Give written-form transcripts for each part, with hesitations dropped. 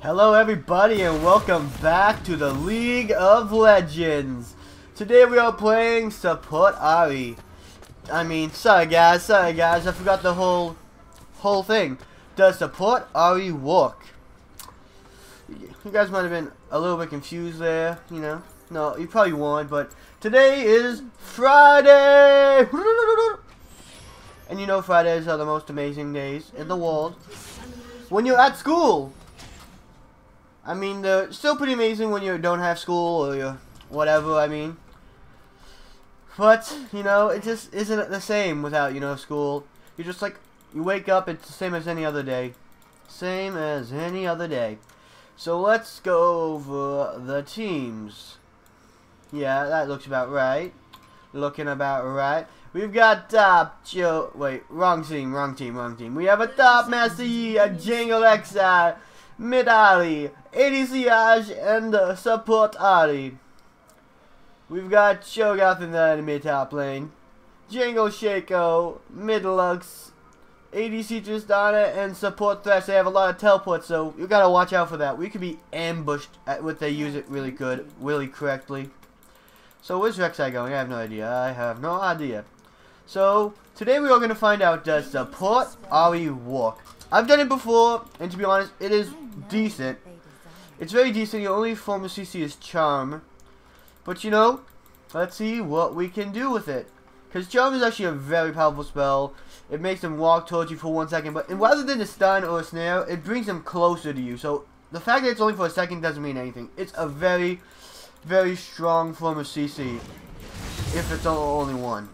Hello everybody and welcome back to the League of Legends. Today we are playing Support Ahri. Sorry guys, I forgot the whole thing. Does Support Ahri work? You guys might have been a little bit confused there, you know. No, you probably weren't, but today is Friday! And you know Fridays are the most amazing days in the world. When you're at school! They're still pretty amazing when you don't have school or you're whatever, But, you know, it just isn't the same without, school. You're just like, you wake up, it's the same as any other day. Same as any other day. So let's go over the teams. Yeah, that looks about right. Looking about right. We've got wrong team. We have a top Master Yi, a Jungle Xi, Mid Ahri, ADC Ash, and Support Ahri. We've got Shogoth in the enemy top lane, Jungle Shaco, Mid Lux, ADC Tristana, and Support Thresh. They have a lot of teleports, so you gotta watch out for that. We could be ambushed if they use it really correctly. So where's Rek'Sai going? I have no idea. So today we are going to find out, does Support Ahri work? I've done it before, and to be honest, it is decent. It's very decent. Your only form of CC is Charm. But you know, let's see what we can do with it. Because Charm is actually a very powerful spell. It makes them walk towards you for 1 second, but rather than a stun or a snare, it brings them closer to you. So the fact that it's only for a second doesn't mean anything. It's a very, very strong form of CC, if it's only one.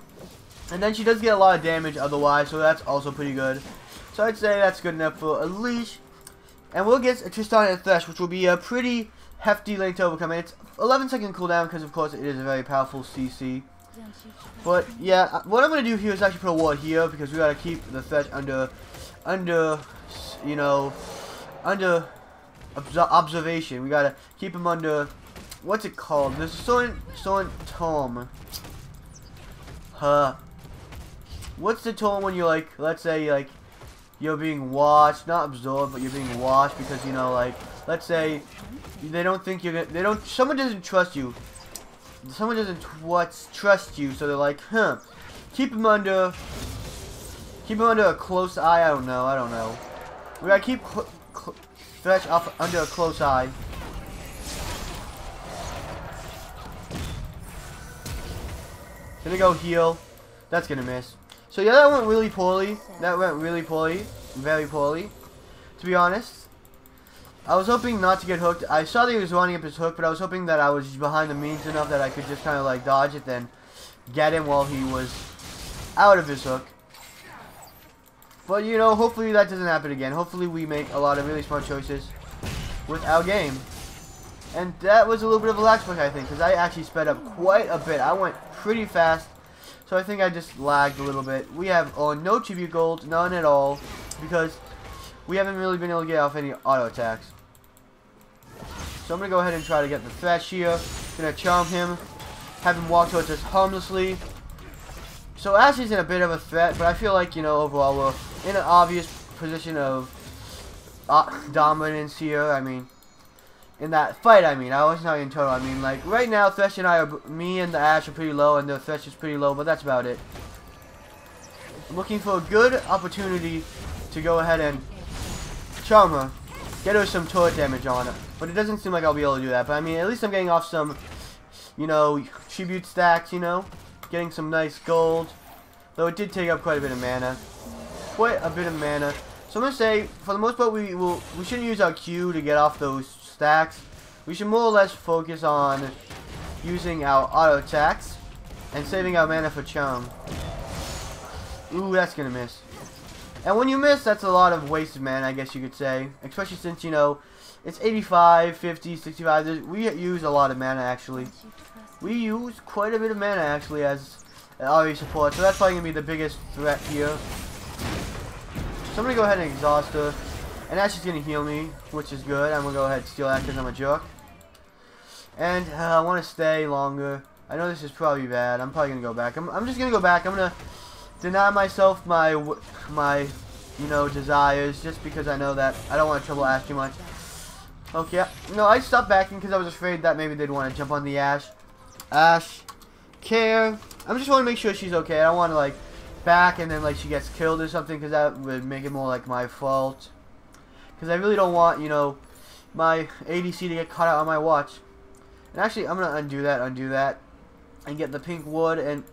And then she does get a lot of damage otherwise, so that's also pretty good. So I'd say that's good enough for a leash. And we'll get a Tristana and Thresh, which will be a pretty hefty lane to overcome. And it's 11-second cooldown because, of course, it is a very powerful CC. But, yeah, what I'm going to do here is actually put a ward here because we got to keep the Thresh under observation. We got to keep him under, what's it called? There's a certain term. What's the term when you're like, let's say, like, you're being watched, not absorbed, but you're being watched because, you know, like, let's say they don't think you're gonna, someone doesn't trust you. Someone doesn't trust you, so they're like, keep him under a close eye. I don't know. We gotta keep Thresh up under a close eye. Gonna go heal. That's gonna miss. So yeah, that went really poorly. Very poorly. To be honest, I was hoping not to get hooked. I saw that he was running up his hook, but I was hoping that I was behind the means enough that I could just kind of like dodge it, then get him while he was out of his hook. But you know, hopefully that doesn't happen again. Hopefully we make a lot of really smart choices with our game. And that was a little bit of a lag spike, I think, because I actually sped up quite a bit. I went pretty fast. So I think I just lagged a little bit. We have no tribute gold, none at all, because we haven't really been able to get off any auto attacks. So I'm going to go ahead and try to get the Thresh here. Going to charm him, have him walk towards us harmlessly. So Ashley's in a bit of a threat, but I feel like, you know, overall we're in an obvious position of dominance here. In that fight, I was not in total. Like, right now, Thresh and me and the Ashe are pretty low, and the Thresh is pretty low, but that's about it. I'm looking for a good opportunity to go ahead and charm her. Get her some turret damage on her. But it doesn't seem like I'll be able to do that. But, at least I'm getting off some, you know, tribute stacks, you know. Getting some nice gold. Though it did take up quite a bit of mana. So I'm going to say, for the most part, we shouldn't use our Q to get off those stacks. We should more or less focus on using our auto attacks and saving our mana for charm. Ooh, that's gonna miss. And when you miss, that's a lot of wasted mana, I guess you could say. Especially since, you know, it's 85, 50, 65. We use a lot of mana, actually. We use quite a bit of mana, actually, as Ahri support. So that's probably gonna be the biggest threat here. So I'm gonna go ahead and exhaust her. And Ash is going to heal me, which is good. I'm going to go ahead and steal that because I'm a jerk. And I want to stay longer. I know this is probably bad. I'm probably going to go back. I'm just going to go back. I'm going to deny myself my you know, desires, just because I know that I don't want to trouble Ash too much. Okay, no, I stopped backing because I was afraid that maybe they'd want to jump on the Ash. Ash, care. I just want to make sure she's okay. I don't want to, like, back and then, like, she gets killed or something, because that would make it more like my fault. Because I really don't want, you know, my ADC to get caught out on my watch. And actually, I'm going to undo that, and get the pink wood, and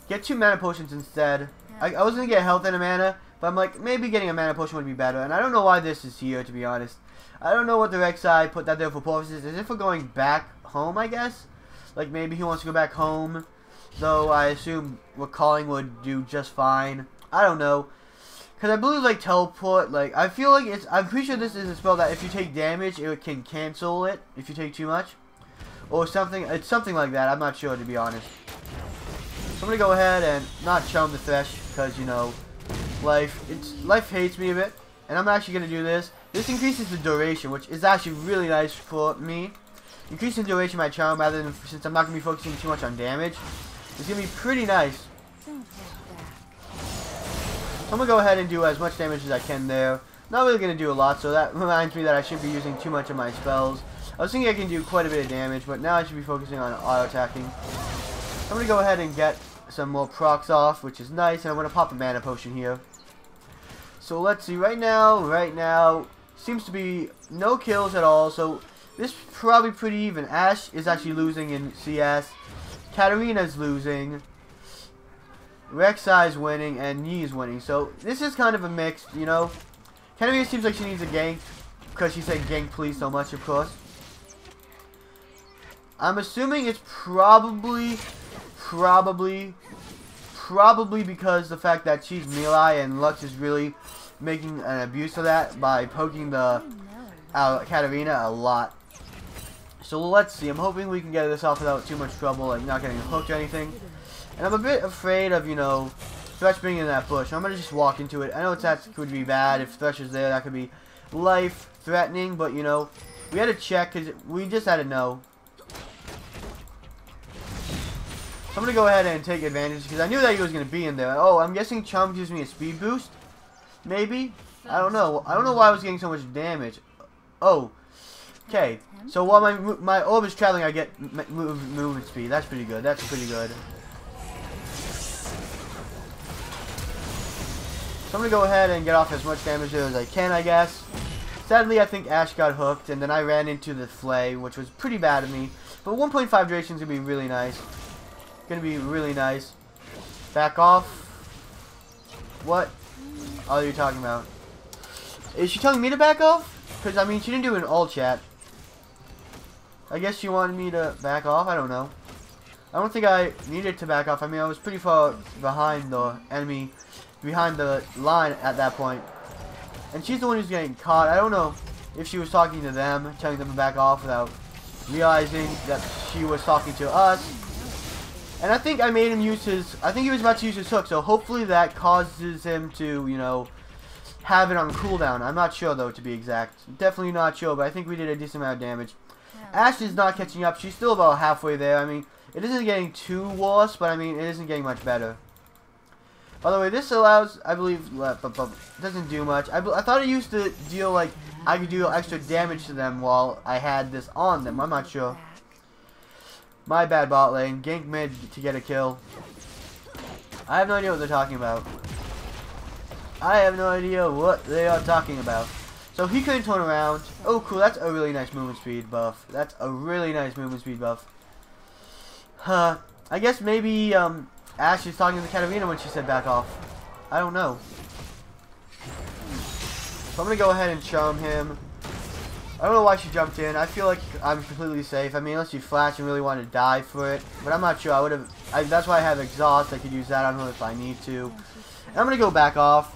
get 2 mana potions instead. I was going to get health and a mana, but I'm like, maybe getting a mana potion would be better. And I don't know why this is here, to be honest. I don't know what the Rek'Sai put that there for purposes. Is it for going back home, I guess? Like, maybe he wants to go back home. Though, I assume recalling would do just fine. I don't know. Because I believe, like, teleport, like, I feel like it's... I'm pretty sure this is a spell that if you take damage, it can cancel it if you take too much. Or something. It's something like that. I'm not sure, to be honest. So I'm going to go ahead and not chum the Thresh. Because, you know, life hates me a bit. And I'm actually going to do this. This increases the duration, which is actually really nice for me. Increasing duration of my charm rather than, since I'm not going to be focusing too much on damage. It's going to be pretty nice. So I'm going to go ahead and do as much damage as I can there. Not really going to do a lot, so that reminds me that I shouldn't be using too much of my spells. I was thinking I can do quite a bit of damage, but now I should be focusing on auto-attacking. I'm going to go ahead and get some more procs off, which is nice, and I'm going to pop a mana potion here. So let's see, right now, seems to be no kills at all, so this is probably pretty even. Ashe is actually losing in CS. Katarina's losing. Rek'Sai's winning, and Yi is winning. So this is kind of a mix, you know. Katarina seems like she needs a gank, because she said gank please so much, of course. I'm assuming it's probably because the fact that she's melee and Lux is really making an abuse of that by poking the Katarina a lot. So let's see. I'm hoping we can get this off without too much trouble, like not getting hooked or anything. And I'm a bit afraid of, you know, Thresh being in that bush. I'm gonna just walk into it. I know that could be bad if Thresh is there. That could be life-threatening, but you know, we had to check because we just had to know. So I'm gonna go ahead and take advantage because I knew that he was gonna be in there. Oh, I'm guessing Chum gives me a speed boost. Maybe. I don't know. I don't know why I was getting so much damage. Oh. Okay, so while my orb is traveling, I get movement speed. That's pretty good. That's pretty good. So I'm going to go ahead and get off as much damage as I can, I guess. Sadly, I think Ashe got hooked, and then I ran into the Flay, which was pretty bad of me. But 1.5 duration is going to be really nice. Going to be really nice. Back off. What are you talking about? Is she telling me to back off? Because, I mean, she didn't do an all chat. I guess she wanted me to back off. I don't know. I don't think I needed to back off. I mean, I was pretty far behind the enemy, behind the line at that point. And she's the one who's getting caught. I don't know if she was talking to them, telling them to back off without realizing that she was talking to us. And I think I made him use his... I think he was about to use his hook, so hopefully that causes him to, you know, have it on cooldown. I'm not sure, though, to be exact. Definitely not sure, but I think we did a decent amount of damage. Ashe is not catching up. She's still about halfway there. I mean, it isn't getting too worse, but I mean, it isn't getting much better. By the way, this allows, I believe, doesn't do much. I thought it used to deal, like, I could do extra damage to them while I had this on them. I'm not sure. My bad, bot lane. Gank mid to get a kill. I have no idea what they're talking about. I have no idea what they are talking about. So he couldn't turn around. Oh, cool. That's a really nice movement speed buff. That's a really nice movement speed buff. Huh. I guess maybe Ashe is talking to Katarina when she said back off. I don't know. So I'm going to go ahead and charm him. I don't know why she jumped in. I feel like I'm completely safe. I mean, unless you flash and really want to die for it. But I'm not sure. I would have. That's why I have exhaust. I could use that on her if I need to. And I'm going to go back off.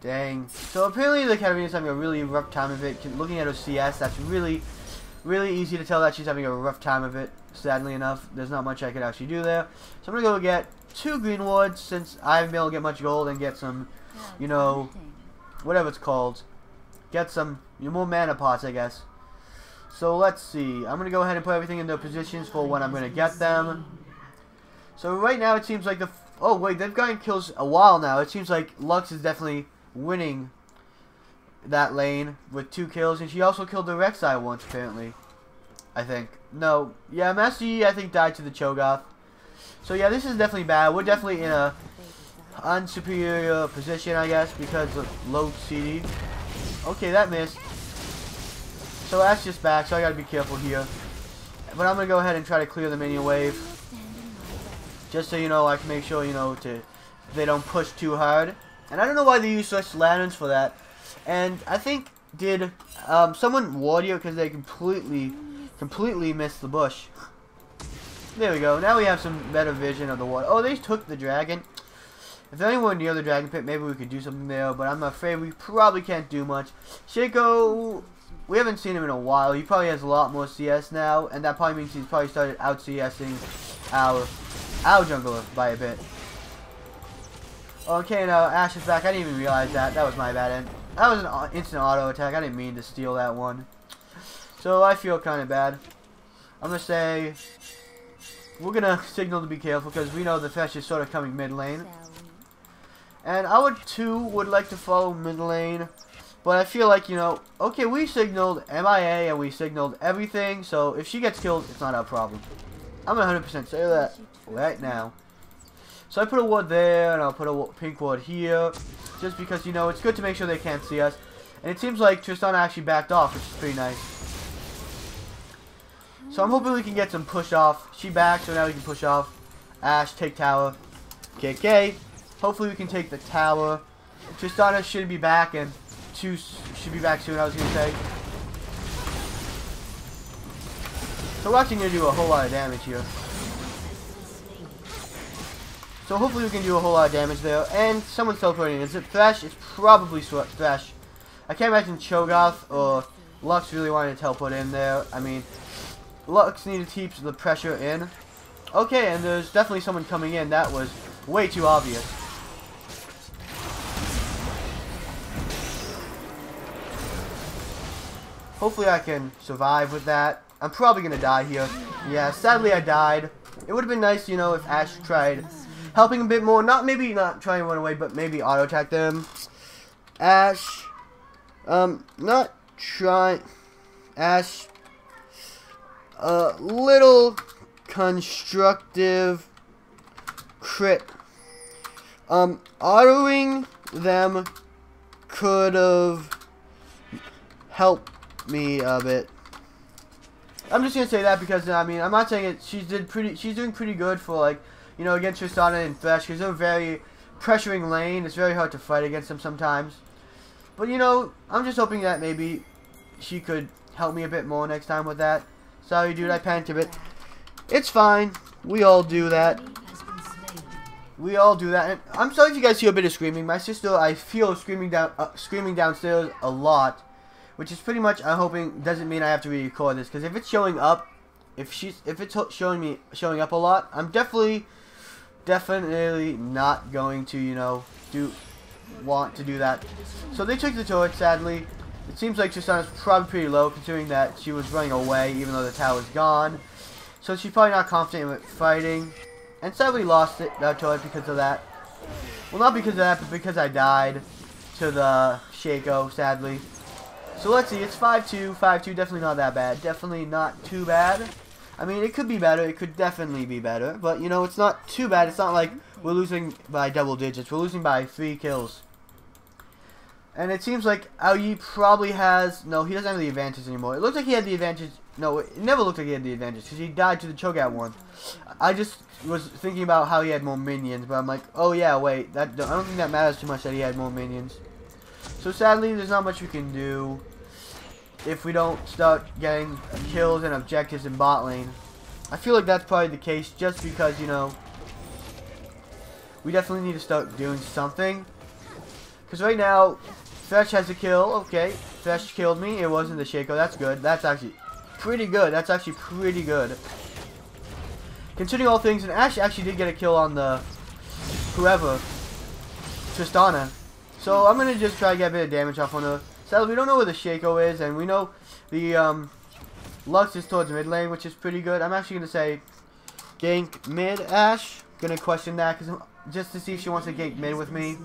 Dang. So apparently the Katarina's having a really rough time of it. Looking at her CS, that's really easy to tell that she's having a rough time of it. Sadly enough, there's not much I could actually do there. So I'm going to go get 2 green woods since I haven't been able to get much gold and get some, you know, whatever it's called. Get some more mana pots, I guess. So let's see. I'm going to go ahead and put everything in their positions for when I'm going to get them. So right now it seems like the... Oh wait, they've gotten kills a while now. It seems like Lux is definitely winning that lane with 2 kills, and she also killed the Rek'Sai once, apparently. I think. No. Yeah, Master Yi, I think, died to the Cho'Gath. So, yeah, this is definitely bad. We're definitely in a unsuperior position, I guess, because of low CD. Okay, that missed. So, that's just back, so I gotta be careful here. But I'm gonna go ahead and try to clear the minion wave. Just so, you know, I can make sure, you know, they don't push too hard. And I don't know why they use such lanterns for that. And I think, did someone ward you because they completely missed the bush. There we go. Now we have some better vision of the water. Oh, they took the dragon. If anyone near the dragon pit, maybe we could do something there. But I'm afraid we probably can't do much. Shaco, we haven't seen him in a while. He probably has a lot more CS now. And that probably means he's probably started out CSing our jungler by a bit. Okay, now Ashe is back. I didn't even realize that. That was my bad end. That was an instant auto attack. I didn't mean to steal that one. So I feel kind of bad. I'm going to say we're going to signal to be careful because we know the Thresh is sort of coming mid lane. And I would too would like to follow mid lane. But I feel like, you know, okay, we signaled MIA and we signaled everything. So if she gets killed, it's not our problem. I'm going to 100% say that right now. So I put a ward there and I'll put a pink ward here. Just because, you know, it's good to make sure they can't see us. And it seems like Tristana actually backed off, which is pretty nice. So I'm hoping we can get some push off. She backed, so now we can push off. Ashe, take tower. KK. Hopefully we can take the tower. Tristana should be back, and should be back soon, I was going to say. So we're actually going to do a whole lot of damage here. So hopefully we can do a whole lot of damage there. And someone's teleporting. Is it Thresh? It's probably Thresh. I can't imagine Cho'Gath or Lux really wanted to teleport in there. I mean, Lux needed to keep the pressure in. Okay, and there's definitely someone coming in. That was way too obvious. Hopefully I can survive with that. I'm probably going to die here. Yeah, sadly I died. It would have been nice, you know, if Ashe tried helping a bit more. Maybe not trying to run away, but maybe auto attack them. Ashe. Not trying. Ashe. Little constructive crit. Autoing them could have helped me a bit. I'm just gonna say that because I mean I'm not saying it. She's doing pretty good for, like, you know, against Tristana and Thresh because they're very pressuring lane. It's very hard to fight against them sometimes. But you know, I'm just hoping that maybe she could help me a bit more next time with that. Sorry, dude, I panicked a bit. It's fine. We all do that. We all do that. And I'm sorry if you guys hear a bit of screaming. My sister, I feel, screaming downstairs a lot, which is pretty much, I'm hoping, doesn't mean I have to re-record this. Because if it's showing up, if it's showing up a lot, I'm definitely not going to, you know, want to do that. So they took the turret, sadly. It seems like Tristana's probably pretty low, considering that she was running away even though the tower's gone. So she's probably not confident with fighting. And sadly lost that turret because of that. Well, not because of that, but because I died to the Shaco, sadly. So let's see, it's 5-2. 5-2, definitely not that bad. Definitely not too bad. I mean, it could be better. It could definitely be better. But, you know, it's not too bad. It's not like we're losing by double digits. We're losing by 3 kills. And it seems like Ahri probably has... No, he doesn't have the advantage anymore. It looks like he had the advantage... No, it never looked like he had the advantage because he died to the Cho'Gath one. I just was thinking about how he had more minions, but I'm like, oh yeah, wait. I don't think that matters too much that he had more minions. So sadly, there's not much we can do if we don't start getting kills and objectives in bot lane. I feel like that's probably the case just because, you know, we definitely need to start doing something. Because right now, Thresh has a kill. Okay, Thresh killed me. It wasn't the Shaco. That's good. That's actually pretty good. That's actually pretty good. Considering all things, and Ashe actually did get a kill on the whoever, Tristana. So I'm gonna just try to get a bit of damage off on her. Sadly, we don't know where the Shaco is, and we know the Lux is towards mid lane, which is pretty good. I'm actually gonna say gank mid Ashe. Gonna question that just to see if she wants to gank mid with me.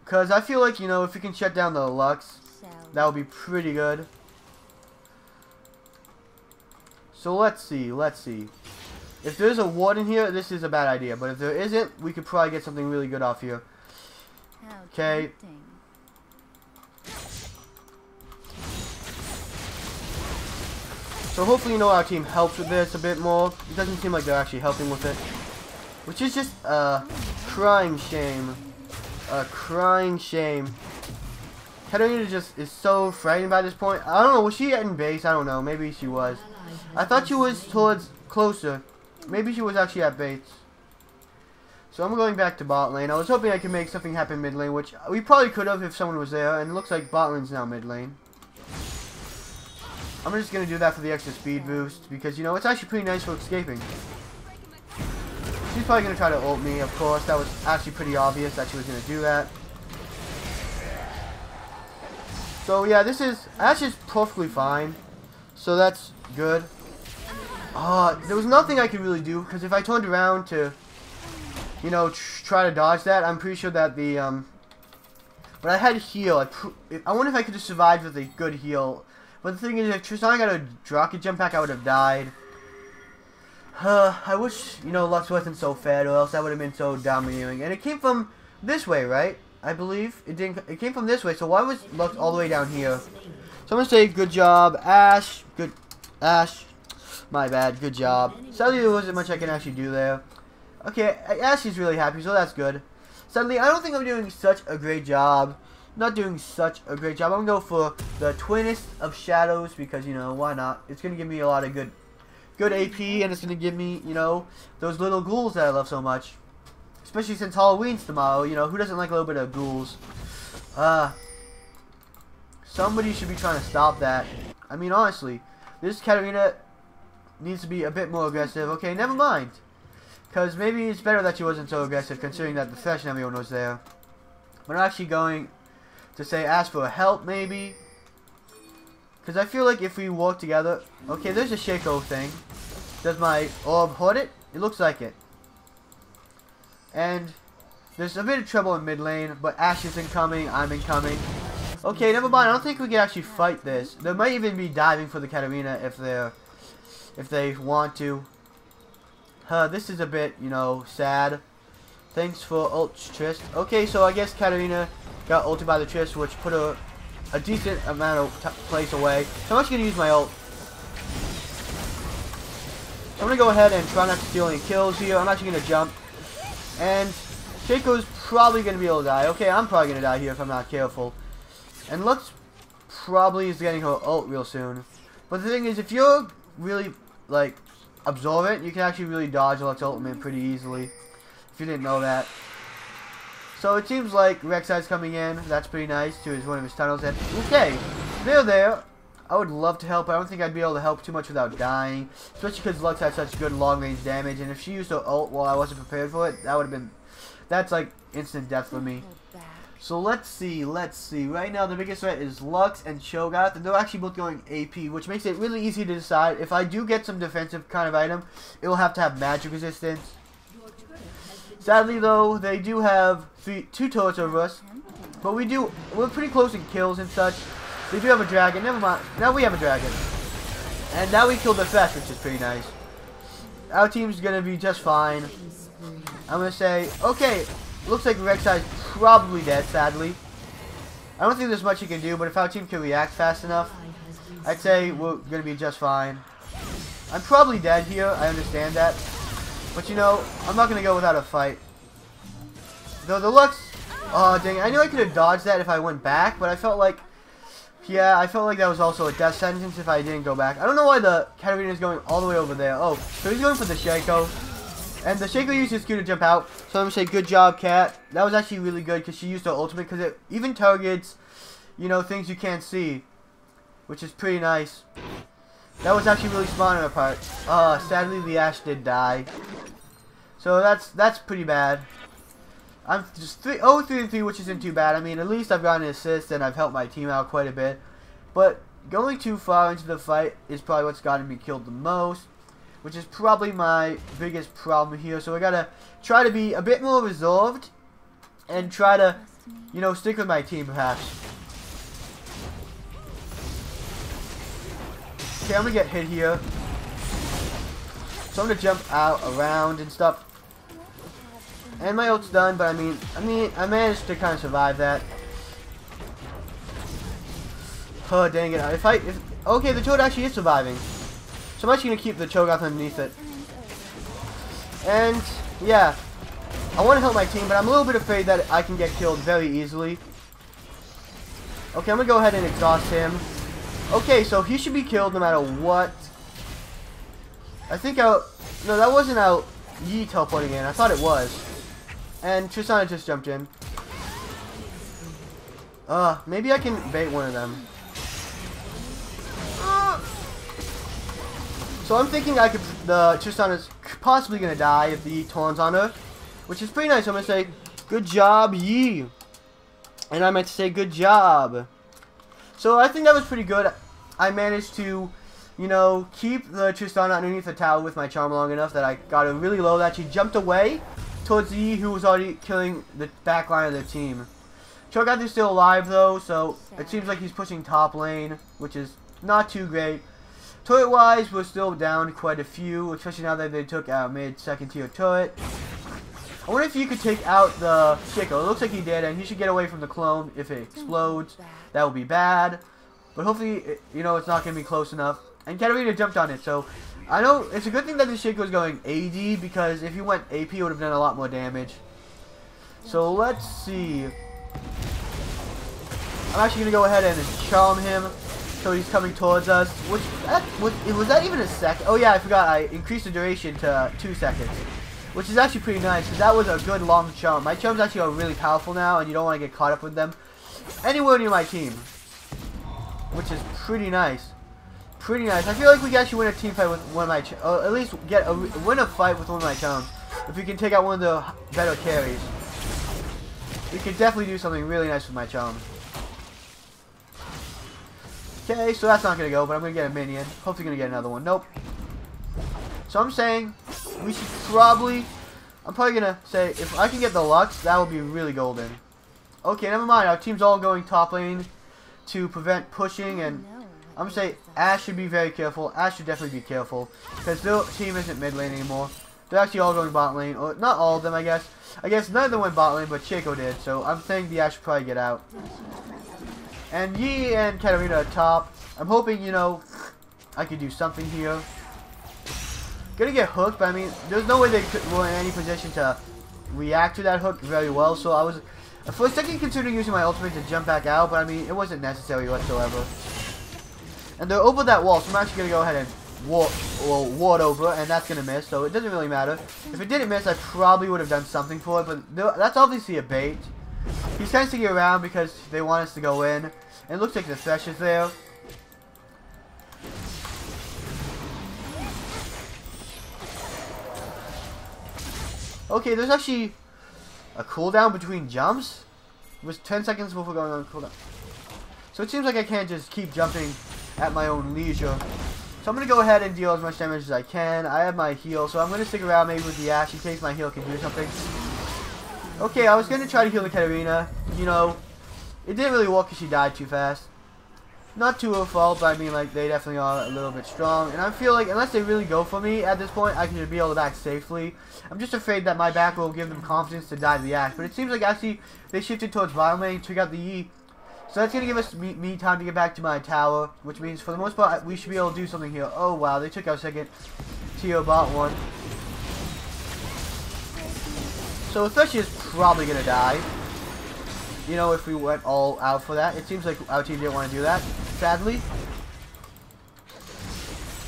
Because I feel like, you know, if we can shut down the Lux, that would be pretty good. So let's see. If there's a ward in here, this is a bad idea. But if there isn't, we could probably get something really good off here. Okay. So hopefully, you know, our team helps with this a bit more. It doesn't seem like they're actually helping with it. Which is just a crying shame. A crying shame. Katarina just is so frightened by this point. I don't know, was she in base? I don't know. Maybe she was. I thought she was towards closer. Maybe she was actually at base. So I'm going back to bot lane. I was hoping I could make something happen mid lane, which we probably could have if someone was there. And it looks like bot lane's now mid lane. I'm just going to do that for the extra speed boost. Because, you know, it's actually pretty nice for escaping. She's probably going to try to ult me, of course. That was actually pretty obvious that she was going to do that. So, yeah, this is actually perfectly fine. So, that's good. There was nothing I could really do. Because if I turned around to, you know, try to dodge that, I'm pretty sure that the, but I had heal. I wonder if I could have survived with a good heal. But the thing is, if Tristana got a rocket jump pack, I would have died. I wish, you know, Lux wasn't so fat, or else that would have been so dominating. And it came from this way, right? I believe it didn't. It came from this way. So why was Lux all the way down here? So I'm gonna say good job, Ash. Good, Ash. My bad. Good job. Sadly, there wasn't much I can actually do there. Okay, Ash is really happy, so that's good. Sadly, I don't think I'm doing such a great job. Not doing such a great job. I'm gonna go for the Twinnest of Shadows because, you know, why not? It's gonna give me a lot of good AP, and it's gonna give me, you know, those little ghouls that I love so much. Especially since Halloween's tomorrow, you know, who doesn't like a little bit of ghouls? Somebody should be trying to stop that. I mean, honestly, this Katarina needs to be a bit more aggressive. Okay, never mind. Because maybe it's better that she wasn't so aggressive, considering that the Thresh and everyone was there. But I'm actually going to say ask for help, maybe. Because I feel like if we work together... Okay, there's a Shaco thing. Does my orb hurt it? It looks like it. And there's a bit of trouble in mid lane, but Ashe is incoming, I'm incoming. Okay, never mind. I don't think we can actually fight this. They might even be diving for the Katarina if they want to. This is a bit, you know, sad. Thanks for ult Trist. Okay, so I guess Katarina got ulted by the Trist, which put a decent amount of place away. So I'm actually going to use my ult. So I'm going to go ahead and try not to steal any kills here. I'm actually going to jump. And Shaco's probably going to be able to die. Okay, I'm probably going to die here if I'm not careful. And Lux probably is getting her ult real soon. But the thing is, if you're really, like, absorbent, you can actually really dodge Lux ultimate pretty easily. If you didn't know that. So it seems like Rek'Sai's coming in. That's pretty nice to one of his tunnels. And okay, they're there. I would love to help. I don't think I'd be able to help too much without dying. Especially because Lux had such good long-range damage. And if she used her ult while I wasn't prepared for it, that would have been... That's like instant death for me. So let's see. Right now the biggest threat is Lux and Cho'Gath. And they're actually both going AP. Which makes it really easy to decide. If I do get some defensive kind of item, it will have to have magic resistance. Sadly though, they do have two turrets over us. But we're pretty close in kills and such. They do have a dragon. Never mind. Now we have a dragon. And now we killed the Thresh, which is pretty nice. Our team's going to be just fine. I'm going to say, okay, looks like Rek'Sai's probably dead, sadly. I don't think there's much he can do, but if our team can react fast enough, I'd say we're going to be just fine. I'm probably dead here. I understand that. But, you know, I'm not going to go without a fight. Though the Lux... Oh, dang it. I knew I could have dodged that if I went back, but I felt like... Yeah, I felt like that was also a death sentence if I didn't go back. I don't know why the Katarina is going all the way over there. Oh, so he's going for the Shaco. And the Shaco used his Q to jump out. So I'm going to say good job, Kat. That was actually really good because she used her ultimate because it even targets, you know, things you can't see. Which is pretty nice. That was actually really smart on her part. Sadly the Ashe did die. So that's pretty bad. I'm just 3-3, which isn't too bad. I mean, at least I've gotten an assist and I've helped my team out quite a bit. But going too far into the fight is probably what's gotten me killed the most, which is probably my biggest problem here. So I gotta try to be a bit more resolved and try to you know, stick with my team perhaps. Okay, I'm gonna get hit here. So I'm gonna jump out around and stuff. And my ult's done, but I mean, I managed to kind of survive that. Oh, dang it. Okay, the Toad actually is surviving. So I'm actually gonna keep the Cho'Gath underneath it. And, yeah. I want to help my team, but I'm a little bit afraid that I can get killed very easily. Okay, I'm gonna go ahead and exhaust him. Okay, so he should be killed no matter what. I think no, that wasn't out Yi teleporting in. I thought it was. And Tristana just jumped in. Maybe I can bait one of them. So I'm thinking the Tristana's possibly gonna die if the Yi taunts on her, which is pretty nice. So I'm gonna say, good job, Yi. And I meant to say, good job. So I think that was pretty good. I managed to, you know, keep the Tristana underneath the tower with my charm long enough that I got her really low that she jumped away towards the Yi, who was already killing the back line of their team. Cho'Gath is still alive though, so it seems like he's pushing top lane, which is not too great. Turret-wise, we're still down quite a few, especially now that they took out mid-second tier turret. I wonder if you could take out the Shaco. It looks like he did, and he should get away from the clone if it explodes. That would be bad. But hopefully, you know, it's not going to be close enough. And Katarina jumped on it, so I know it's a good thing that the Shaco is going AD, because if he went AP, it would have done a lot more damage. So let's see. I'm actually going to go ahead and charm him. So he's coming towards us. Was that even a second? Oh yeah, I forgot. I increased the duration to 2 seconds. Which is actually pretty nice, because that was a good long charm. My charms actually are really powerful now, and you don't want to get caught up with them anywhere near my team. Which is pretty nice. Pretty nice. I feel like we can actually win a team fight with one of my at least win a fight with one of my charms. If we can take out one of the better carries. We could definitely do something really nice with my charms. Okay, so that's not going to go, but I'm going to get a minion. Hopefully going to get another one. Nope. So I'm saying we should probably... I'm probably going to say if I can get the Lux, that would be really golden. Okay, never mind. Our team's all going top lane to prevent pushing, and I'm going to say Ashe should be very careful. Ashe should definitely be careful, because their team isn't mid lane anymore. They're actually all going bot lane. Or not all of them, I guess. I guess none of them went bot lane, but Shaco did. So I'm saying the Ashe should probably get out. And Yi and Katarina are top. I'm hoping, you know, I could do something here. Gonna get hooked, but I mean, there's no way they were in any position to react to that hook very well. So I was, for a second, considering using my ultimate to jump back out, but I mean, it wasn't necessary whatsoever. And they're over that wall, so I'm actually gonna go ahead and ward over, and that's gonna miss. So it doesn't really matter. If it didn't miss, I probably would have done something for it, but that's obviously a bait. He's kind of sticking around because they want us to go in. And it looks like the Thresh is there. Okay, there's actually a cooldown between jumps. It was 10 seconds before going on cooldown. So it seems like I can't just keep jumping at my own leisure. So I'm going to go ahead and deal as much damage as I can. I have my heal, so I'm going to stick around maybe with the Ashe in case my heal can do something. Okay, I was going to try to heal the Katarina. You know, it didn't really work because she died too fast. Not to her fault, but I mean, like, they definitely are a little bit strong. And I feel like, unless they really go for me at this point, I can just be able to back safely. I'm just afraid that my back will give them confidence to dive the Ashe. But it seems like, actually, they shifted towards bottom lane, took out the Yi. So that's going to give us me time to get back to my tower. Which means, for the most part, we should be able to do something here. Oh, wow, they took out second tier bot one. So Thresh is probably going to die. You know, if we went all out for that. It seems like our team didn't want to do that, sadly.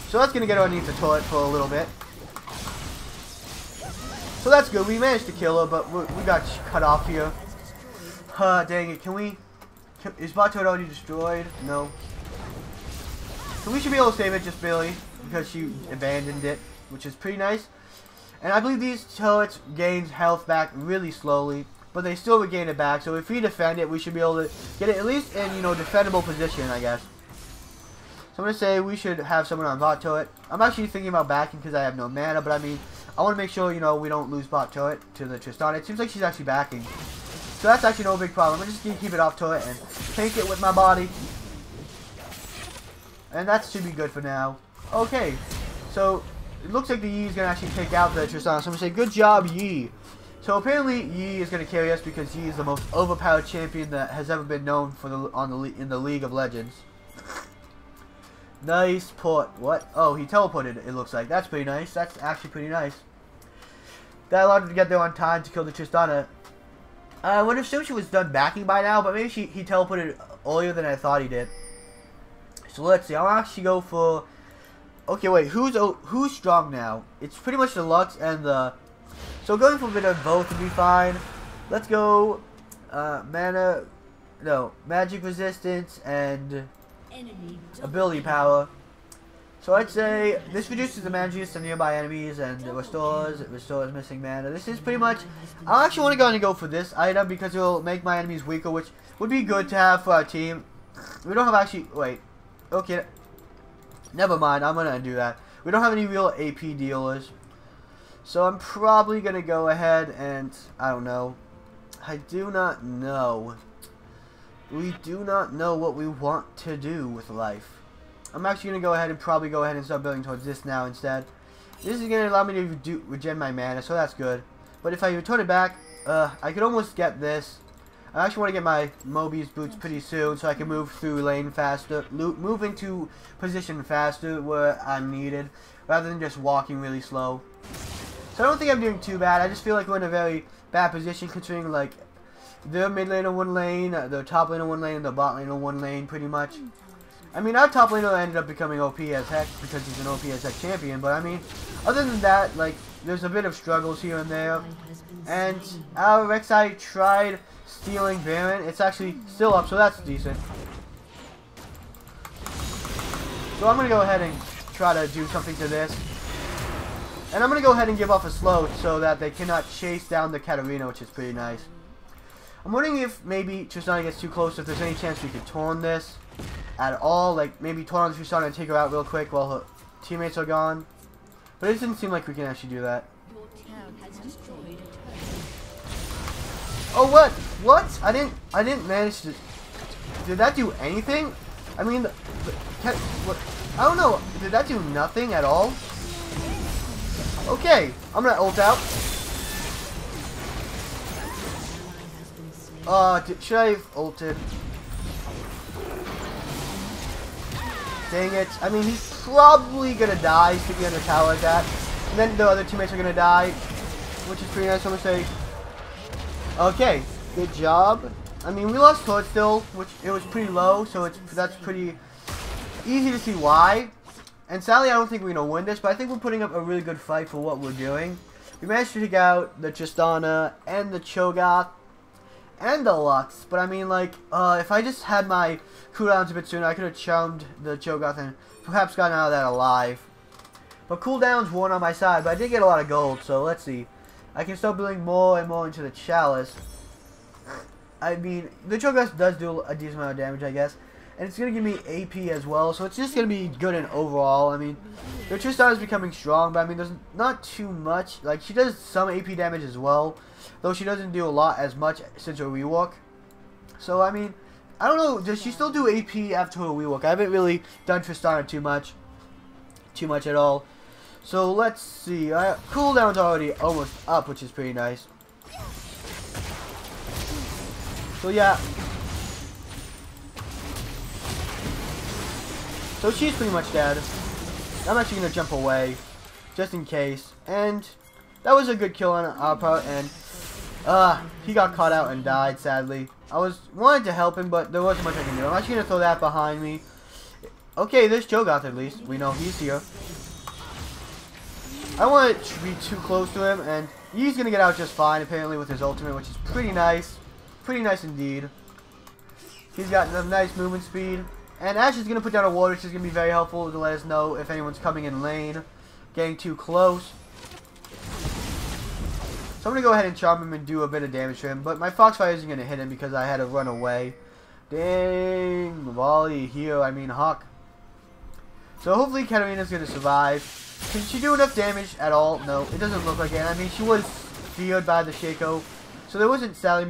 So that's going to get underneath the turret for a little bit. So that's good. We managed to kill her, but we got cut off here. Dang it. Is bot turret already destroyed? No. So we should be able to save it just barely, because she abandoned it, which is pretty nice. And I believe these turrets gain health back really slowly, but they still regain it back. So if we defend it, we should be able to get it at least in, you know, defendable position, I guess. So I'm going to say we should have someone on bot turret. I'm actually thinking about backing because I have no mana, but I mean, I want to make sure, you know, we don't lose bot turret to the Tristana. It seems like she's actually backing. So that's actually no big problem. I'm just going to keep it off to it and tank it with my body. And that should be good for now. Okay, so it looks like the Yi is going to actually take out the Tristana. So I'm going to say, good job, Yi. So apparently Yi is going to carry us because Yi is the most overpowered champion that has ever been known for in the League of Legends. Nice port. What? Oh, he teleported, it looks like. That's pretty nice. That's actually pretty nice. That allowed him to get there on time to kill the Tristana. I would assume she was done backing by now, but maybe he teleported earlier than I thought he did. So let's see. I'll actually go for... Okay, wait. Who's strong now? It's pretty much the Lux and the... So going for a bit of both would be fine. Let's go... mana... No. Magic resistance and... ability power. So I'd say this reduces the mana juice to nearby enemies and it restores missing mana. This is pretty much... I actually want to go and go for this item because it will make my enemies weaker, which would be good to have for our team. We don't have actually... Wait. Okay. Never mind. I'm going to undo that. We don't have any real AP dealers. So I'm probably going to go ahead and... I don't know. I do not know. We do not know what we want to do with life. I'm actually going to go ahead and start building towards this now instead. This is going to allow me to regen my mana, so that's good. But if I return it back, I could almost get this. I actually want to get my Mobius boots pretty soon so I can move through lane faster, move into position faster where I'm needed, rather than just walking really slow. So I don't think I'm doing too bad. I just feel like we're in a very bad position considering like their mid lane in one lane, their top lane in one lane, and their bot lane in one lane pretty much. I mean, our top laner ended up becoming OP as heck because he's an OP as heck champion, but I mean, other than that, like, there's a bit of struggles here and there. And our Rek'Sai tried stealing Baron. It's actually still up, so that's decent. So I'm going to go ahead and try to do something to this. And I'm going to go ahead and give off a slow so that they cannot chase down the Katarina, which is pretty nice. I'm wondering if maybe Tristana gets too close, if there's any chance we could taunt this at all. Like, maybe taunt on Tristana and take her out real quick while her teammates are gone. But it doesn't seem like we can actually do that. Oh, what? What? I didn't manage to... Did that do anything? I mean, what? I don't know. Did that do nothing at all? Okay, I'm gonna ult out. Should I have ulted? Dang it. I mean, he's probably gonna die sticking on the tower like that. And then the other teammates are gonna die, which is pretty nice, I'm gonna say. Okay, good job. I mean, we lost Torch still, which it was pretty low, so that's pretty easy to see why. And sadly, I don't think we're gonna win this, but I think we're putting up a really good fight for what we're doing. We managed to take out the Tristana and the Cho'Gath and the Lux, but I mean, like, if I just had my cooldowns a bit sooner, I could have charmed the Cho'Gath and perhaps gotten out of that alive. But cooldowns weren't on my side, but I did get a lot of gold, so let's see. I can start building more and more into the Chalice. I mean, the Cho'Gath does do a decent amount of damage, I guess. And it's going to give me AP as well, so it's just going to be good in overall. I mean, the Tristana is becoming strong, but I mean, there's not too much. Like, she does some AP damage as well, though she doesn't do a lot as much since her rework. So, I mean, I don't know, does she still do AP after her rework? I haven't really done Tristana too much at all. So, let's see. Cooldown's already almost up, which is pretty nice. So, yeah. So she's pretty much dead. I'm actually going to jump away, just in case. And that was a good kill on our part, and he got caught out and died, sadly. I wanted to help him, but there wasn't much I can do. I'm actually going to throw that behind me. Okay, there's Cho'Gath at least. We know he's here. I don't want to be too close to him, and he's going to get out just fine, apparently, with his ultimate, which is pretty nice. Pretty nice indeed. He's got some nice movement speed. And Ashe is going to put down a ward, which is going to be very helpful to let us know if anyone's coming in lane, getting too close. So I'm going to go ahead and charm him and do a bit of damage to him. But my Foxfire isn't going to hit him because I had to run away. Dang, volley here, I mean Hawk. So hopefully Katarina's going to survive. Can she do enough damage at all? No, it doesn't look like it. I mean, she was feared by the Shaco. So there wasn't sadly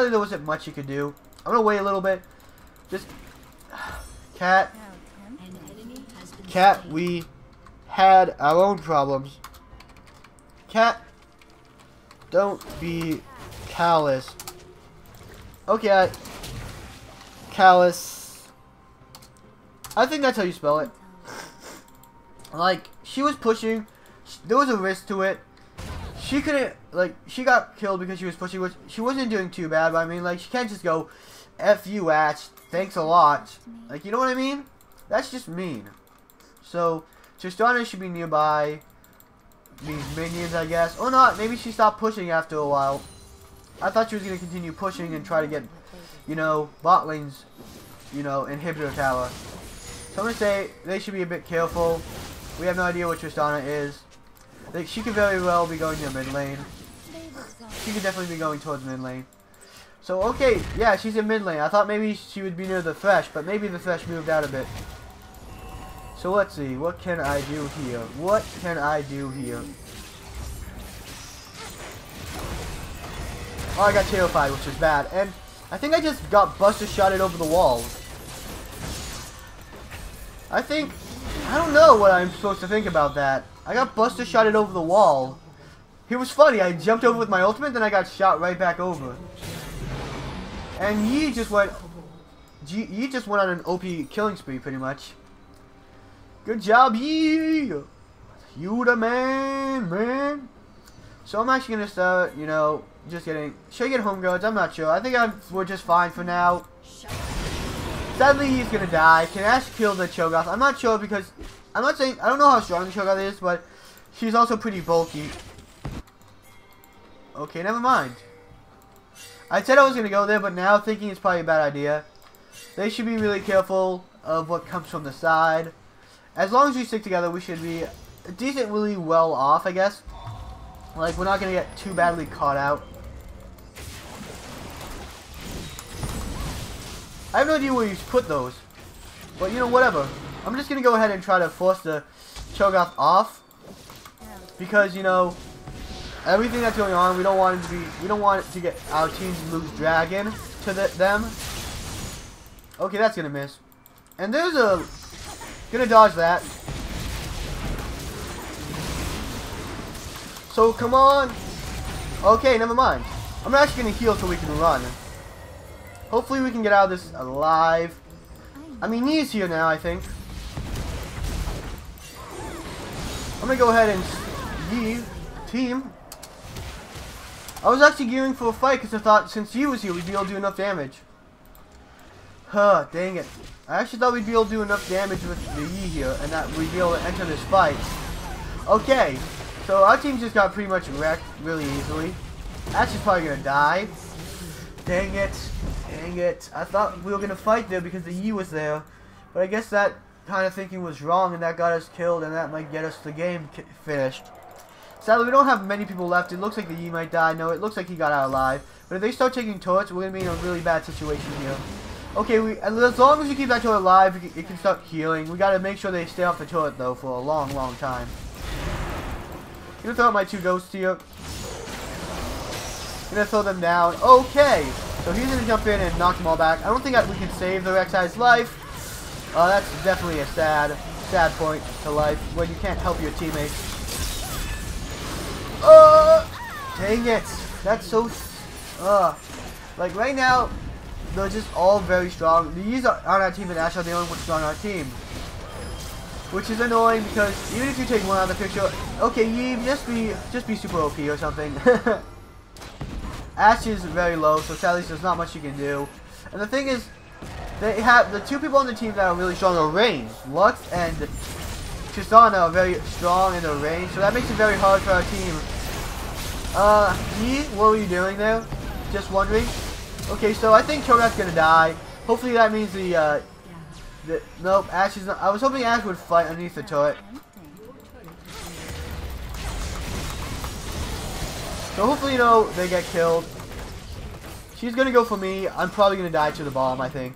there wasn't much you could do. I'm gonna wait a little bit. Just Cat, we had our own problems. Cat, don't be callous. Okay, callous. I think that's how you spell it. Like, she was pushing. There was a risk to it. She couldn't, like, she got killed because she was pushing, which she wasn't doing too bad, but I mean, like, she can't just go, F you, Ash, thanks a lot. Like, you know what I mean? That's just mean. So, Tristana should be nearby these minions, I guess. Or not, maybe she stopped pushing after a while. I thought she was going to continue pushing and try to get, you know, bot lane's, you know, inhibitor tower. So I'm going to say they should be a bit careful. We have no idea what Tristana is. Like, she could very well be going to mid lane. She could definitely be going towards mid lane. So, okay, yeah, she's in mid lane. I thought maybe she would be near the Thresh, but maybe the Thresh moved out a bit. So, let's see. What can I do here? What can I do here? Oh, I got terrified, which is bad. And I think I just got Buster shotted over the wall. I don't know what I'm supposed to think about that. I got Buster shotted over the wall. It was funny. I jumped over with my ultimate, then I got shot right back over. And Yi just went on an OP killing spree, pretty much. Good job, Yi. You the man. So I'm actually gonna start, you know, just getting. Should I get home guards? I'm not sure. I think we're just fine for now. Sadly, he's gonna die. Can Ash kill the Cho'Gath? I'm not sure because I'm not saying I don't know how strong the Cho'Gath is, but she's also pretty bulky. Okay, never mind. I said I was gonna go there, but now thinking it's probably a bad idea. They should be really careful of what comes from the side. As long as we stick together, we should be decently well off, I guess. Like, we're not gonna get too badly caught out. I have no idea where you put those. But, you know, whatever. I'm just going to go ahead and try to force the Cho'Gath off. Because, you know, everything that's going on, we don't want it to get our team to lose Dragon to them. Okay, that's going to miss. And there's a... Going to dodge that. So, come on. Okay, never mind. I'm actually going to heal so we can run. Hopefully we can get out of this alive. I mean, Yi's here now, I think. I'm gonna go ahead and Yi team. I was actually gearing for a fight because I thought since Yi was here, we'd be able to do enough damage. Huh, dang it. I actually thought we'd be able to do enough damage with the Yi here and that we'd be able to enter this fight. Okay, so our team just got pretty much wrecked really easily. Ash is probably gonna die. Dang it. Dang it. I thought we were going to fight there because the Yi was there. But I guess that kind of thinking was wrong and that got us killed and that might get us the game finished. Sadly, we don't have many people left. It looks like the Yi might die. No, it looks like he got out alive. But if they start taking turrets, we're going to be in a really bad situation here. Okay, as long as we keep that turret alive, it can start healing. We got to make sure they stay off the turret, though, for a long, long time. I'm going to throw out my two ghosts here. I'm going to throw them down. Okay. So he's going to jump in and knock them all back. I don't think we can save the Rek'Sai's life. That's definitely a sad point to life when you can't help your teammates. Dang it. That's so... like right now, they're just all very strong. The Yi's on our team and Ash are the only ones strong on our team. Which is annoying because even if you take one out of the picture... Okay, Yi, just be super OP or something. Ash is very low, so sadly there's not much you can do. And the thing is, they have the two people on the team that are really strong are range. Lux and Tristana are very strong in their range, so that makes it very hard for our team. Yi, what were you doing there? Just wondering. Okay, so I think Cho'Gath's gonna die. Hopefully that means nope, Ash is not. I was hoping Ash would fight underneath the turret. So hopefully, you know, they get killed. She's going to go for me. I'm probably going to die to the bomb, I think.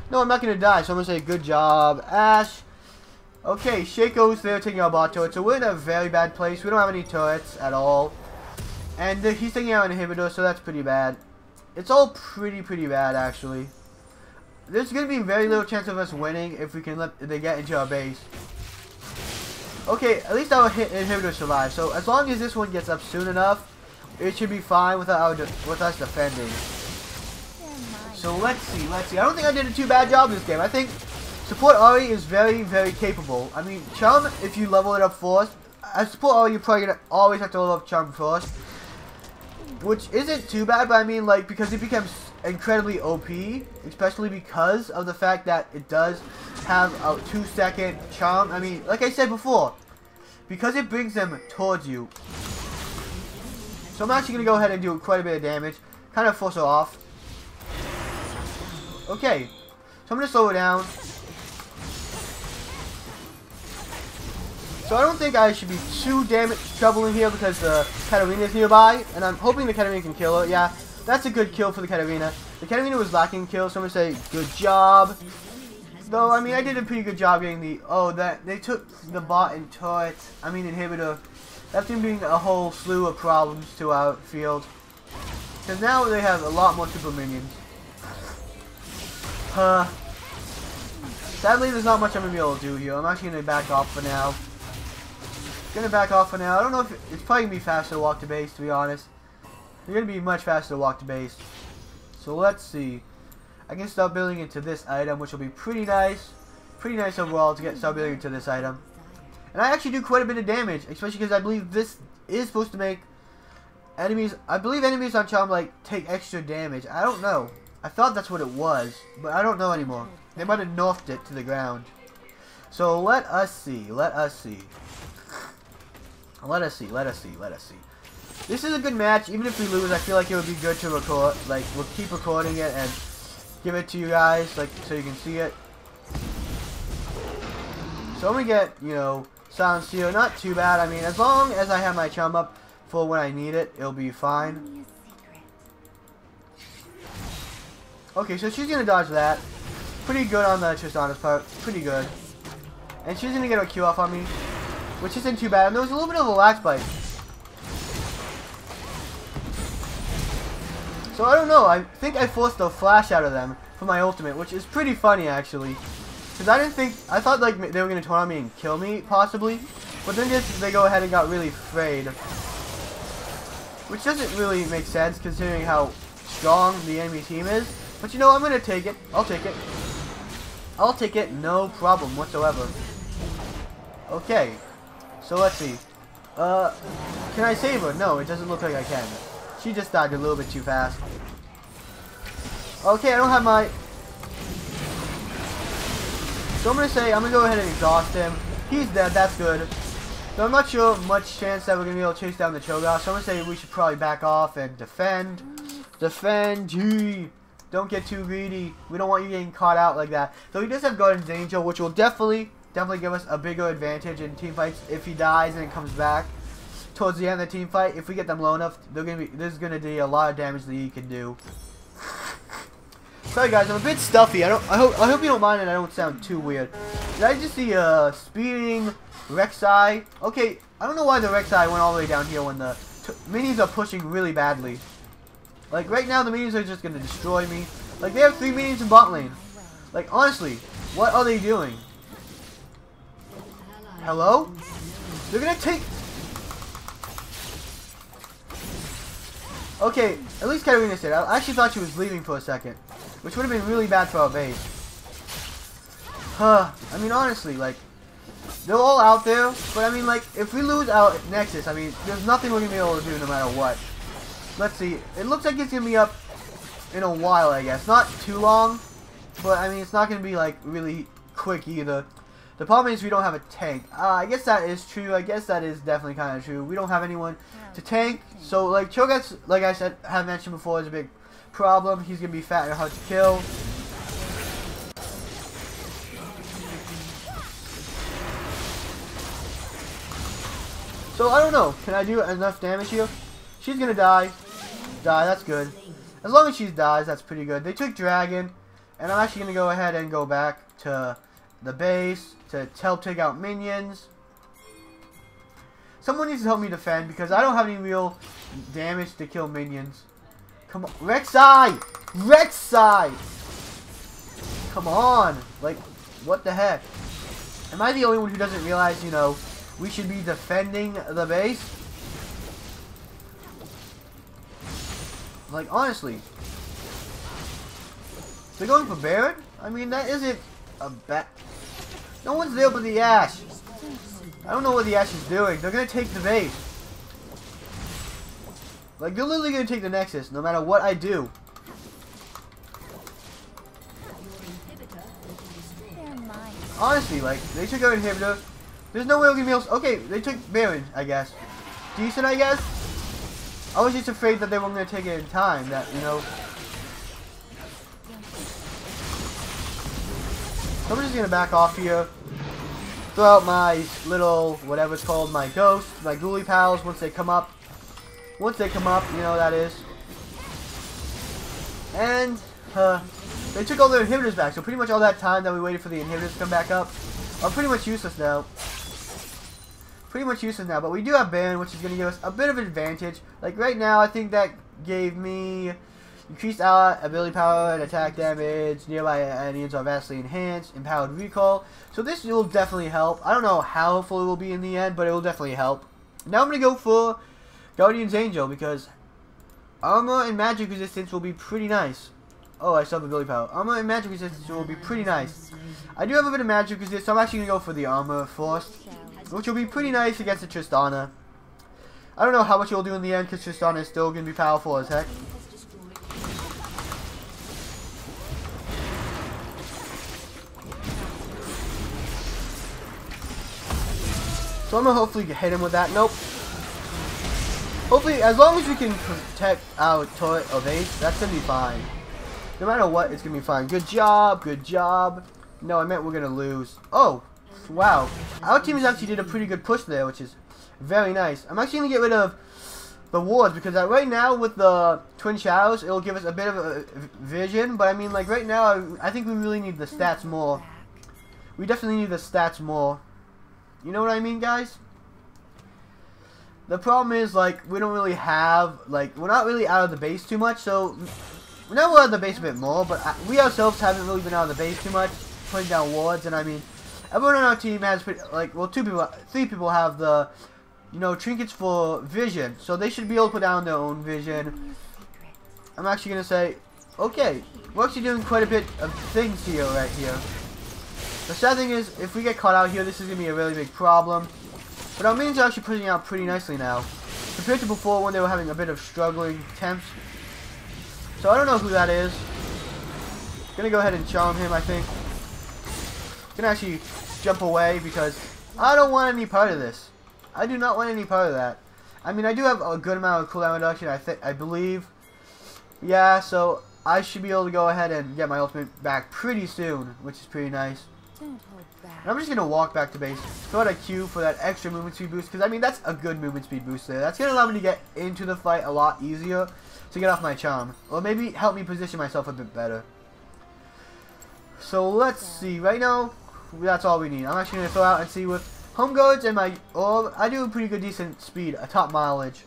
No, I'm not going to die, so I'm going to say good job, Ash. Okay, Shaco's there taking our bot turret, so we're in a very bad place. We don't have any turrets at all. And he's taking out an inhibitor, so that's pretty bad. It's all pretty bad, actually. There's going to be very little chance of us winning if we can let they get into our base. Okay, at least our inhibitor survived. So as long as this one gets up soon enough, it should be fine with us defending. So let's see. I don't think I did a too bad job this game. I think support Ahri is very capable. I mean, Charm, if you level it up first, as support Ahri, you're probably gonna always have to level up Charm first, which isn't too bad. But I mean, like, because it becomes incredibly OP, especially because of the fact that it does have a 2-second Charm. I mean, like I said before, because it brings them towards you. So I'm actually gonna go ahead and do quite a bit of damage, kind of force her off. Okay, so I'm going to slow it down. So I don't think I should be too trouble in here because the Katarina is nearby. And I'm hoping the Katarina can kill her. Yeah, that's a good kill for the Katarina. The Katarina was lacking kills, so I'm going to say good job. Though, I mean, I did a pretty good job getting the... Oh, that they took the bot and turret. I mean, inhibitor. That's going to bring a whole slew of problems to our field. Because now they have a lot more super minions. Sadly, there's not much I'm going to be able to do here. I'm actually going to back off for now. I don't know if it's probably going to be faster to walk to base, to be honest. It's going to be much faster to walk to base. So let's see. I can start building into this item, which will be pretty nice. Pretty nice overall to start building into this item. And I actually do quite a bit of damage, especially because I believe this is supposed to make enemies... I believe enemies on Charm, like, take extra damage. I don't know. I thought that's what it was, but I don't know anymore. They might have nerfed it to the ground. So let us see. This is a good match. Even if we lose, I feel like it would be good to record. Like, we'll keep recording it and give it to you guys, like, so you can see it. So I'm gonna get, you know, silence here. Not too bad. I mean, as long as I have my Charm up for when I need it, it'll be fine. Okay, so she's going to dodge that. Pretty good on the Tristana's part. Pretty good. And she's going to get a Q off on me, which isn't too bad. And there was a little bit of a lag spike. So I don't know. I think I forced a flash out of them for my ultimate, which is pretty funny, actually. Because I didn't think... I thought, like, they were going to turn on me and kill me, possibly. But then they go ahead and got really afraid. Which doesn't really make sense, considering how strong the enemy team is. But you know, I'm going to take it. I'll take it. I'll take it, no problem whatsoever. Okay. So let's see. Can I save her? No, it doesn't look like I can. She just died a little bit too fast. Okay, I don't have my... So I'm going to say, I'm going to go ahead and exhaust him. He's dead, that's good. So I'm not sure much chance that we're going to be able to chase down the Cho'Gath. So I'm going to say we should probably back off and defend. Defend, gee. Don't get too greedy. We don't want you getting caught out like that. So he does have Guardian's Angel, which will definitely give us a bigger advantage in team fights if he dies and comes back towards the end of the team fight. If we get them low enough, there's gonna be a lot of damage that he can do. Sorry guys, I'm a bit stuffy. I hope you don't mind and I don't sound too weird. Did I just see speeding Rek'Sai? Okay, I don't know why the Rek'Sai went all the way down here when the minions are pushing really badly. Like, right now, the minions are just going to destroy me. Like, they have 3 minions in bot lane. Like, honestly, what are they doing? Hello? They're going to take... Okay, at least Katarina said. I actually thought she was leaving for a second. Which would have been really bad for our base. I mean, honestly, like... They're all out there. But, I mean, like, if we lose our Nexus, I mean, there's nothing we're going to be able to do no matter what. Let's see. It looks like it's going to be up in a while, I guess. Not too long, but, I mean, it's not going to be, like, really quick either. The problem is we don't have a tank. I guess that is true. I guess that is definitely kind of true. We don't have anyone to tank. So, like, Cho'Gath, like I said, have mentioned before, is a big problem. He's going to be fat and hard to kill. So, I don't know. Can I do enough damage here? She's going to die. That's good. As long as she dies, that's pretty good. They took Dragon, and I'm actually going to go ahead and go back to the base to help take out minions. Someone needs to help me defend because I don't have any real damage to kill minions. Come on. Rek'Sai! Rek'Sai! Come on. Like, what the heck? Am I the only one who doesn't realize, you know, we should be defending the base? Like, honestly. They're going for Baron? I mean, that isn't a bad... No one's there but the Ashe. I don't know what the Ashe is doing. They're going to take the base. Like, they're literally going to take the Nexus, no matter what I do. Honestly, like, they took our inhibitor. There's no way we're going to be able to... Okay, they took Baron, I guess. Decent, I guess? I was just afraid that they weren't going to take it in time. That, you know... So I'm just going to back off here. Throw out my little, whatever it's called, my ghost, my ghoulie pals once they come up. Once they come up, you know what that is. And, they took all their inhibitors back, so pretty much all that time that we waited for the inhibitors to come back up are pretty much useless now. Pretty much useless now, but we do have Baron, which is going to give us a bit of an advantage. Like, right now, I think that gave me increased ability power and attack damage, nearby enemies are vastly enhanced, empowered recall. So this will definitely help. I don't know how helpful it will be in the end, but it will definitely help. Now I'm going to go for Guardian's Angel, because armor and magic resistance will be pretty nice. Oh, I still have ability power. Armor and magic resistance will be pretty nice. I do have a bit of magic resistance, so I'm actually going to go for the armor first, which will be pretty nice against the Tristana. I don't know how much it will do in the end, because Tristana is still going to be powerful as heck. So I'm going to hopefully hit him with that. Nope. Hopefully, as long as we can protect our turret or base, that's going to be fine. No matter what, it's going to be fine. Good job. Good job. No, I meant we're going to lose. Oh, wow. Our team has actually did a pretty good push there, which is very nice. I'm actually going to get rid of the wards, because right now with the Twin Shadows, it'll give us a bit of a vision. But I mean, like right now, I think we really need the stats more. We definitely need the stats more. You know what I mean, guys? The problem is, like, we don't really have, like, we're not really out of the base too much, so now we're out of the base a bit more, but we ourselves haven't really been out of the base too much, putting down wards. And I mean, everyone on our team has, like, well, 3 people have the, you know, trinkets for vision, so they should be able to put down their own vision. I'm actually going to say, okay, we're actually doing quite a bit of things here, right here. The sad thing is, if we get caught out here, this is going to be a really big problem. But our minions are actually putting out pretty nicely now, compared to before when they were having a bit of struggling attempts. So I don't know who that is. Gonna go ahead and charm him, I think. Gonna actually jump away because I don't want any part of this. I do not want any part of that. I mean, I do have a good amount of cooldown reduction, I believe. Yeah, so I should be able to go ahead and get my ultimate back pretty soon, which is pretty nice. And I'm just going to walk back to base, throw out a Q for that extra movement speed boost, because I mean, that's a good movement speed boost there. That's going to allow me to get into the fight a lot easier to get off my charm, or maybe help me position myself a bit better. So let's see, right now, that's all we need. I'm actually going to throw out and see with Home Guards and my orb, I do a pretty good decent speed, a top mileage.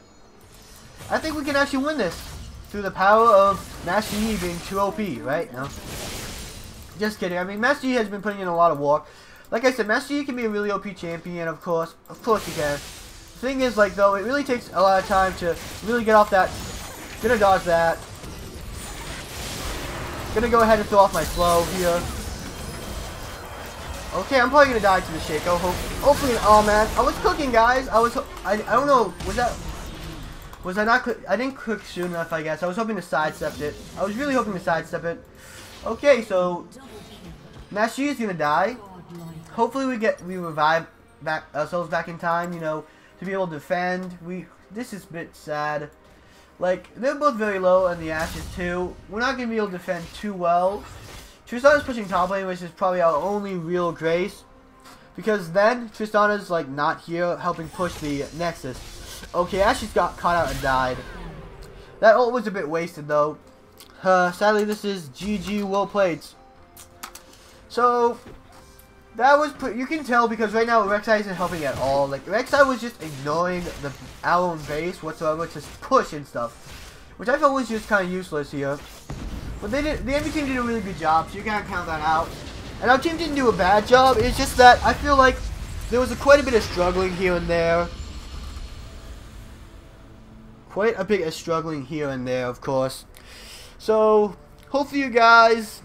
I think we can actually win this through the power of Master Yi being too OP, right? No. Just kidding. I mean, Master Yi has been putting in a lot of work. Like I said, Master Yi can be a really OP champion, of course he can. The thing is, like, though, it really takes a lot of time to really get off that. Gonna dodge that. Gonna go ahead and throw off my flow here. Okay, I'm probably gonna die to the Shaco. Hopefully, oh man, I was cooking, guys. I don't know, was I not I didn't cook soon enough, I guess. I was hoping to sidestep it. I was really hoping to sidestep it. Okay, so Master Yi is gonna die. Hopefully we revive ourselves back in time, you know, to be able to defend. This is a bit sad. Like, they're both very low, and the Ashes too. We're not gonna be able to defend too well. Tristana's pushing top lane, which is probably our only real grace, because then Tristana's like not here helping push the Nexus. Okay, Ashes got caught out and died. That ult was a bit wasted though. Sadly, this is GG, well played. So, That was you can tell because right now Rek'Sai isn't helping at all. Like Rek'Sai was just ignoring our own base whatsoever to push and stuff, which I felt was just kind of useless here. But the enemy team did a really good job, so you gotta count that out. And our team didn't do a bad job. It's just that I feel like there was quite a bit of struggling here and there. Quite a bit of struggling here and there, of course. So hopefully you guys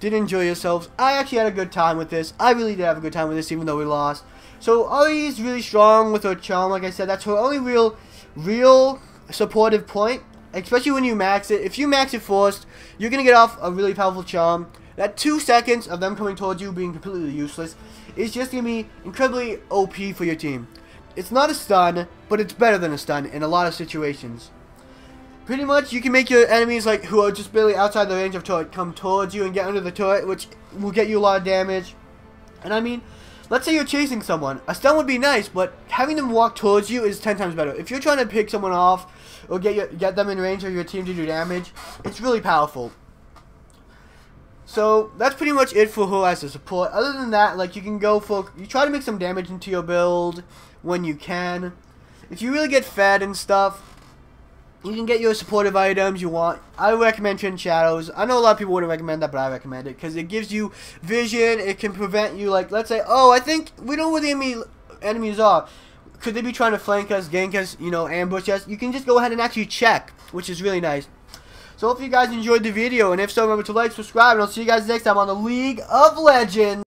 did enjoy yourselves. I actually had a good time with this. I really did have a good time with this, even though we lost. So Ahri is really strong with her charm. Like I said, that's her only real supportive point. Especially when you max it. If you max it first, you're gonna get off a really powerful charm. That 2 seconds of them coming towards you being completely useless is just gonna be incredibly OP for your team. It's not a stun, but it's better than a stun in a lot of situations. Pretty much, you can make your enemies like who are just barely outside the range of turret come towards you and get under the turret, which will get you a lot of damage. And I mean, let's say you're chasing someone. A stun would be nice, but having them walk towards you is 10 times better. If you're trying to pick someone off or get them in range of your team to do damage, it's really powerful. So that's pretty much it for her as a support. Other than that, like you try to make some damage into your build when you can. If you really get fed and stuff, you can get your supportive items you want. I recommend Trin Shadows. I know a lot of people wouldn't recommend that, but I recommend it because it gives you vision. It can prevent you, like, let's say, oh, I think we know where the enemies are. Could they be trying to flank us, gank us, you know, ambush us? You can just go ahead and actually check, which is really nice. So hopefully you guys enjoyed the video, and if so, remember to like, subscribe, and I'll see you guys next time on the League of Legends.